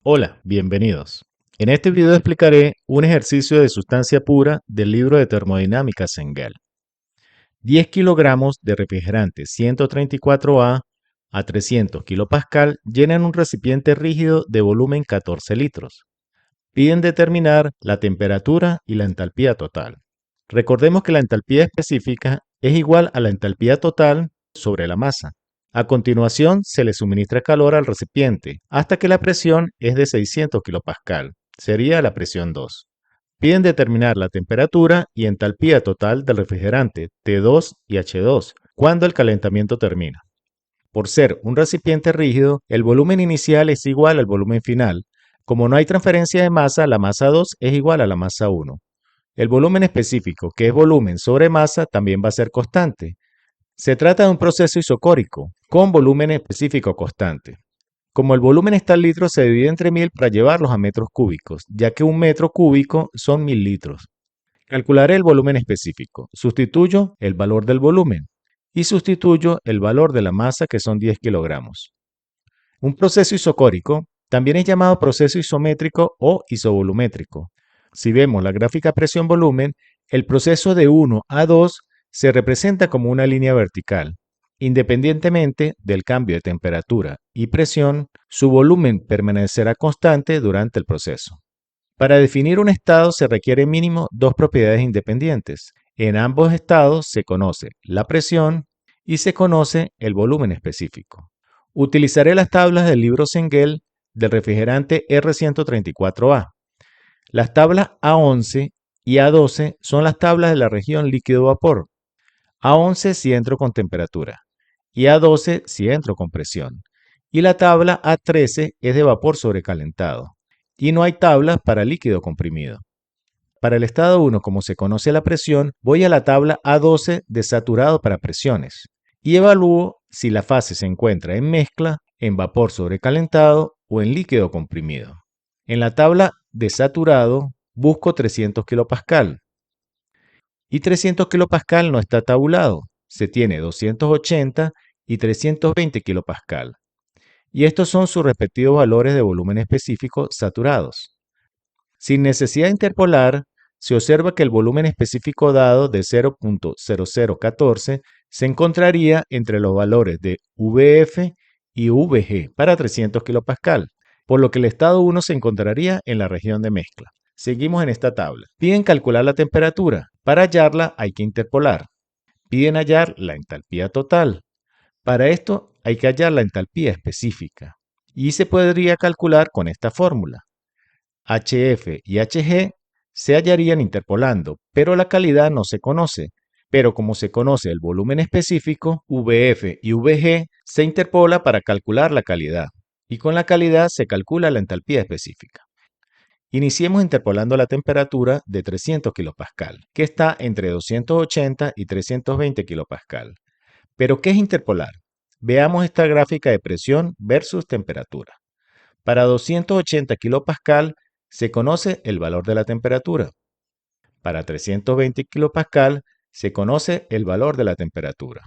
Hola, bienvenidos. En este video explicaré un ejercicio de sustancia pura del libro de termodinámica Cengel. 10 kilogramos de refrigerante 134A a 300 kilopascal llenan un recipiente rígido de volumen 14 litros. Piden determinar la temperatura y la entalpía total. Recordemos que la entalpía específica es igual a la entalpía total sobre la masa. A continuación, se le suministra calor al recipiente hasta que la presión es de 600 kilopascal. Sería la presión 2. Piden determinar la temperatura y entalpía total del refrigerante T2 y H2 cuando el calentamiento termina. Por ser un recipiente rígido, el volumen inicial es igual al volumen final. Como no hay transferencia de masa, la masa 2 es igual a la masa 1. El volumen específico, que es volumen sobre masa, también va a ser constante. Se trata de un proceso isocórico, con volumen específico constante. Como el volumen está en litros, se divide entre 1000 para llevarlos a metros cúbicos, ya que un metro cúbico son 1000 litros. Calcularé el volumen específico. Sustituyo el valor del volumen y sustituyo el valor de la masa, que son 10 kilogramos. Un proceso isocórico también es llamado proceso isométrico o isovolumétrico. Si vemos la gráfica presión-volumen, el proceso de 1 a 2 se representa como una línea vertical. Independientemente del cambio de temperatura y presión, su volumen permanecerá constante durante el proceso. Para definir un estado se requiere mínimo dos propiedades independientes. En ambos estados se conoce la presión y se conoce el volumen específico. Utilizaré las tablas del libro Cengel del refrigerante R134A. Las tablas A11 y A12 son las tablas de la región líquido-vapor. A11 si entro con temperatura y A12 si entro con presión. Y la tabla A13 es de vapor sobrecalentado. Y no hay tablas para líquido comprimido. Para el estado 1, como se conoce la presión, voy a la tabla A12 de saturado para presiones y evalúo si la fase se encuentra en mezcla, en vapor sobrecalentado o en líquido comprimido. En la tabla de saturado busco 300 kilopascal y 300 kilopascal no está tabulado, se tiene 280 y 320 kilopascal. Y estos son sus respectivos valores de volumen específico saturados. Sin necesidad de interpolar, se observa que el volumen específico dado de 0.0014 se encontraría entre los valores de VF y VG para 300 kilopascal, por lo que el estado 1 se encontraría en la región de mezcla. Seguimos en esta tabla. Piden calcular la temperatura. Para hallarla hay que interpolar. Piden hallar la entalpía total. Para esto hay que hallar la entalpía específica y se podría calcular con esta fórmula. HF y HG se hallarían interpolando, pero la calidad no se conoce. Pero como se conoce el volumen específico, VF y VG se interpola para calcular la calidad, y con la calidad se calcula la entalpía específica. Iniciemos interpolando la temperatura de 300 kilopascal, que está entre 280 y 320 kilopascal. ¿Pero qué es interpolar? Veamos esta gráfica de presión versus temperatura. Para 280 kilopascal se conoce el valor de la temperatura. Para 320 kilopascal se conoce el valor de la temperatura.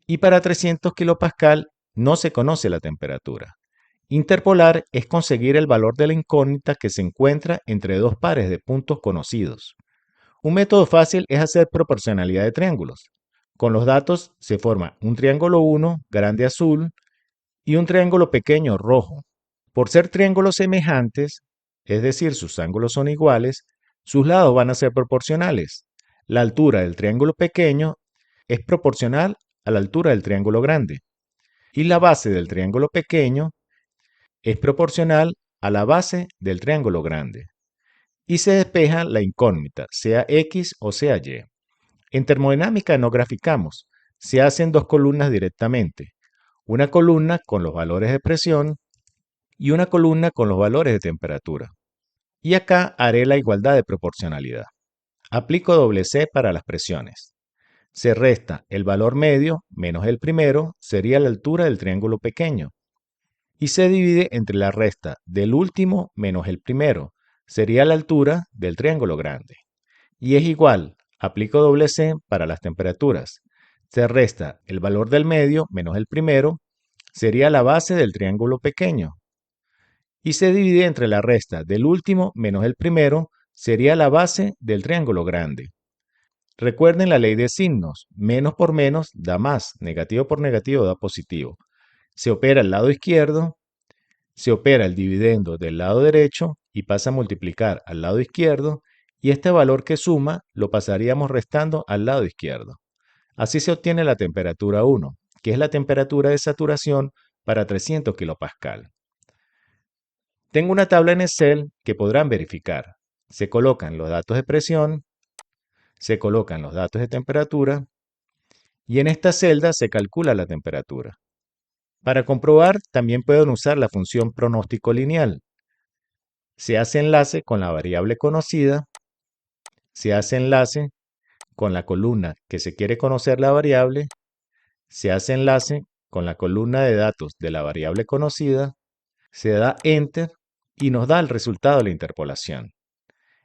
Y para 300 kilopascal no se conoce la temperatura. Interpolar es conseguir el valor de la incógnita que se encuentra entre dos pares de puntos conocidos. Un método fácil es hacer proporcionalidad de triángulos. Con los datos se forma un triángulo 1, grande azul, y un triángulo pequeño rojo. Por ser triángulos semejantes, es decir, sus ángulos son iguales, sus lados van a ser proporcionales. La altura del triángulo pequeño es proporcional a la altura del triángulo grande. Y la base del triángulo pequeño es proporcional a la base del triángulo grande. Y se despeja la incógnita, sea X o sea Y. En termodinámica no graficamos, se hacen dos columnas directamente. Una columna con los valores de presión y una columna con los valores de temperatura. Y acá haré la igualdad de proporcionalidad. Aplico doble C para las presiones. Se resta el valor medio menos el primero, sería la altura del triángulo pequeño. Y se divide entre la resta del último menos el primero, sería la altura del triángulo grande. Y es igual, aplico doble C para las temperaturas. Se resta el valor del medio menos el primero, sería la base del triángulo pequeño. y se divide entre la resta del último menos el primero, sería la base del triángulo grande. Recuerden la ley de signos, menos por menos da más, negativo por negativo da positivo. Se opera el lado izquierdo, se opera el dividendo del lado derecho y pasa a multiplicar al lado izquierdo, y este valor que suma lo pasaríamos restando al lado izquierdo. Así se obtiene la temperatura 1, que es la temperatura de saturación para 300 kilopascal. Tengo una tabla en Excel que podrán verificar. Se colocan los datos de presión, se colocan los datos de temperatura y en esta celda se calcula la temperatura. Para comprobar, también pueden usar la función pronóstico lineal. Se hace enlace con la variable conocida, se hace enlace con la columna que se quiere conocer la variable, se hace enlace con la columna de datos de la variable conocida, se da Enter y nos da el resultado de la interpolación.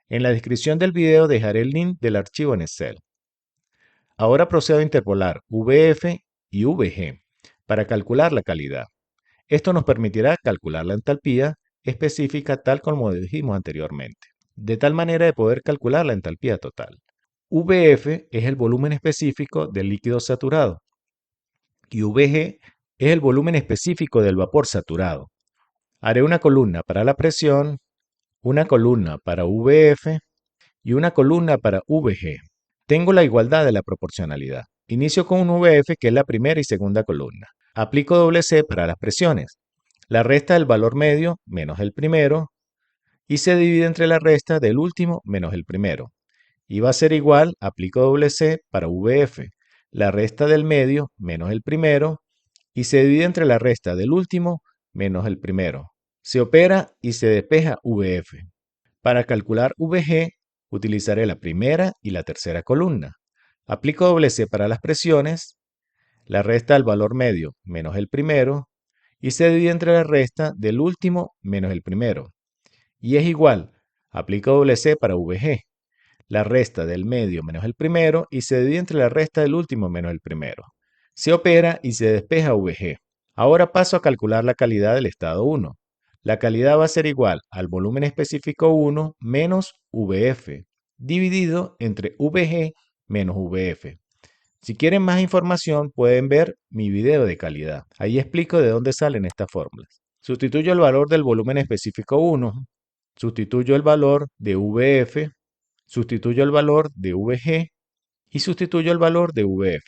En la descripción del video dejaré el link del archivo en Excel. Ahora procedo a interpolar VF y VG para calcular la calidad. Esto nos permitirá calcular la entalpía específica tal como dijimos anteriormente, de tal manera de poder calcular la entalpía total. VF es el volumen específico del líquido saturado y VG es el volumen específico del vapor saturado. Haré una columna para la presión, una columna para VF y una columna para VG. Tengo la igualdad de la proporcionalidad. Inicio con un VF que es la primera y segunda columna. Aplico doble C para las presiones. La resta del valor medio menos el primero y se divide entre la resta del último menos el primero. Y va a ser igual, aplico doble C para VF, la resta del medio menos el primero y se divide entre la resta del último menos el primero. Se opera y se despeja VF. Para calcular VG, utilizaré la primera y la tercera columna. Aplico doble C para las presiones, la resta del valor medio menos el primero, y se divide entre la resta del último menos el primero. Y es igual, aplico doble C para VG, la resta del medio menos el primero, y se divide entre la resta del último menos el primero. Se opera y se despeja VG. Ahora paso a calcular la calidad del estado 1. La calidad va a ser igual al volumen específico 1 menos VF, dividido entre VG menos VF. Si quieren más información, pueden ver mi video de calidad. Ahí explico de dónde salen estas fórmulas. Sustituyo el valor del volumen específico 1, sustituyo el valor de VF, sustituyo el valor de VG y sustituyo el valor de VF.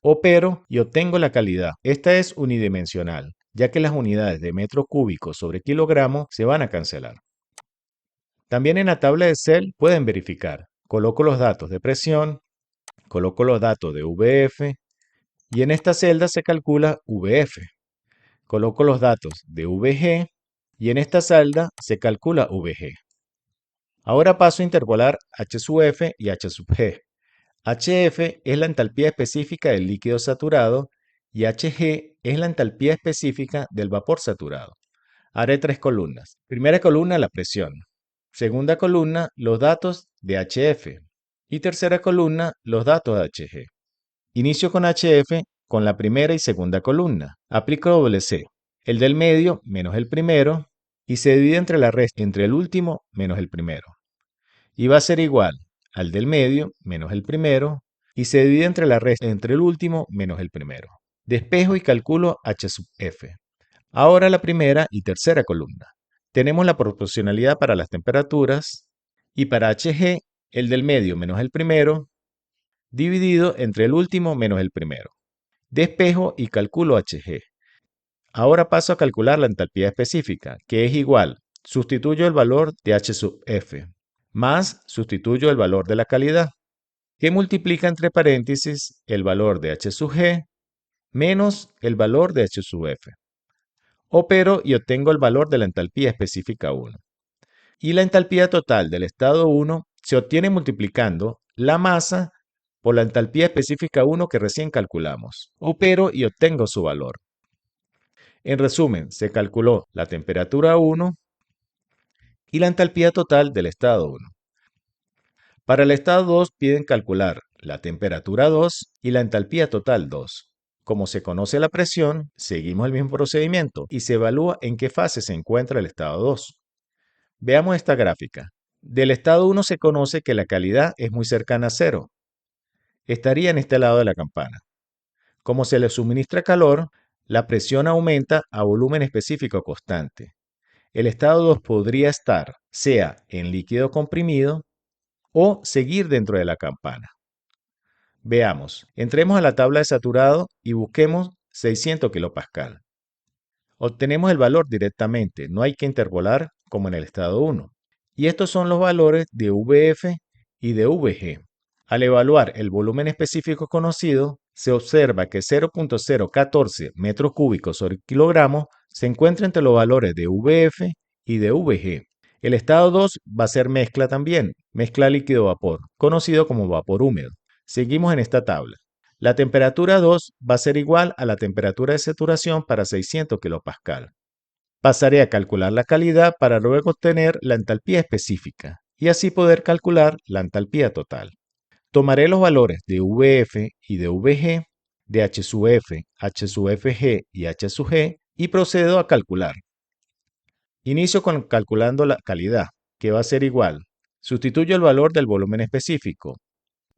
Opero y obtengo la calidad. Esta es unidimensional, ya que las unidades de metro cúbico sobre kilogramo se van a cancelar. También en la tabla de Excel pueden verificar. Coloco los datos de presión, coloco los datos de VF y en esta celda se calcula VF. Coloco los datos de VG y en esta celda se calcula VG. Ahora paso a interpolar H sub F y H sub G. HF es la entalpía específica del líquido saturado y Hg es la entalpía específica del vapor saturado. Haré tres columnas. Primera columna, la presión. Segunda columna, los datos de HF. Y tercera columna, los datos de Hg. Inicio con HF con la primera y segunda columna. Aplico doble C, el del medio menos el primero, y se divide entre la resta entre el último menos el primero. Y va a ser igual al del medio menos el primero, y se divide entre la resta entre el último menos el primero. Despejo y calculo H sub F. Ahora la primera y tercera columna. Tenemos la proporcionalidad para las temperaturas, y para Hg, el del medio menos el primero, dividido entre el último menos el primero. Despejo y calculo Hg. Ahora paso a calcular la entalpía específica, que es igual, sustituyo el valor de H sub F, más sustituyo el valor de la calidad, que multiplica entre paréntesis el valor de H sub G menos el valor de H sub F. Opero y obtengo el valor de la entalpía específica 1. Y la entalpía total del estado 1 se obtiene multiplicando la masa por la entalpía específica 1 que recién calculamos. Opero y obtengo su valor. En resumen, se calculó la temperatura 1 y la entalpía total del estado 1. Para el estado 2 piden calcular la temperatura 2 y la entalpía total 2. Como se conoce la presión, seguimos el mismo procedimiento y se evalúa en qué fase se encuentra el estado 2. Veamos esta gráfica. Del estado 1 se conoce que la calidad es muy cercana a cero. Estaría en este lado de la campana. Como se le suministra calor, la presión aumenta a volumen específico constante. El estado 2 podría estar, sea en líquido comprimido o seguir dentro de la campana. Veamos, entremos a la tabla de saturado y busquemos 600 kPa. Obtenemos el valor directamente, no hay que interpolar como en el estado 1. Y estos son los valores de VF y de VG. Al evaluar el volumen específico conocido, se observa que 0.014 metros cúbicos sobre kilogramo se encuentra entre los valores de VF y de VG. El estado 2 va a ser mezcla también, mezcla líquido-vapor, conocido como vapor húmedo. Seguimos en esta tabla. La temperatura 2 va a ser igual a la temperatura de saturación para 600 kPa. Pasaré a calcular la calidad para luego obtener la entalpía específica y así poder calcular la entalpía total. Tomaré los valores de VF y de VG, de H sub F, H sub FG y H sub G y procedo a calcular. Inicio con calculando la calidad, que va a ser igual. Sustituyo el valor del volumen específico,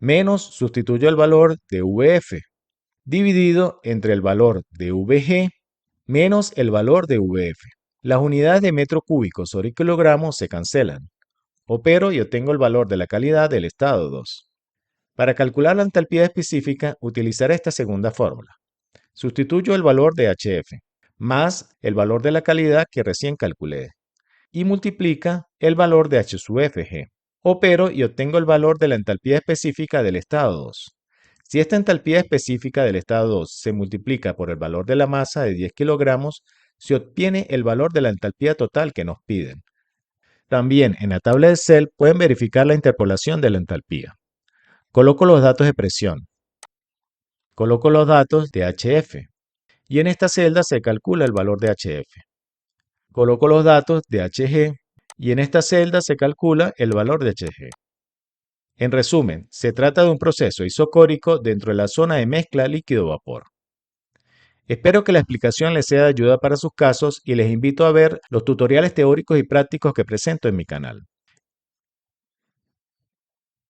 menos sustituyo el valor de VF, dividido entre el valor de VG menos el valor de VF. Las unidades de metro cúbico sobre kilogramo se cancelan. Opero y obtengo el valor de la calidad del estado 2. Para calcular la entalpía específica, utilizaré esta segunda fórmula. Sustituyo el valor de HF más el valor de la calidad que recién calculé y multiplica el valor de H sub FG. Opero y obtengo el valor de la entalpía específica del estado 2. Si esta entalpía específica del estado 2 se multiplica por el valor de la masa de 10 kilogramos, se obtiene el valor de la entalpía total que nos piden. También en la tabla de Excel pueden verificar la interpolación de la entalpía. Coloco los datos de presión. Coloco los datos de HF. Y en esta celda se calcula el valor de HF. Coloco los datos de HG. Y en esta celda se calcula el valor de HG. En resumen, se trata de un proceso isocórico dentro de la zona de mezcla líquido-vapor. Espero que la explicación les sea de ayuda para sus casos y les invito a ver los tutoriales teóricos y prácticos que presento en mi canal.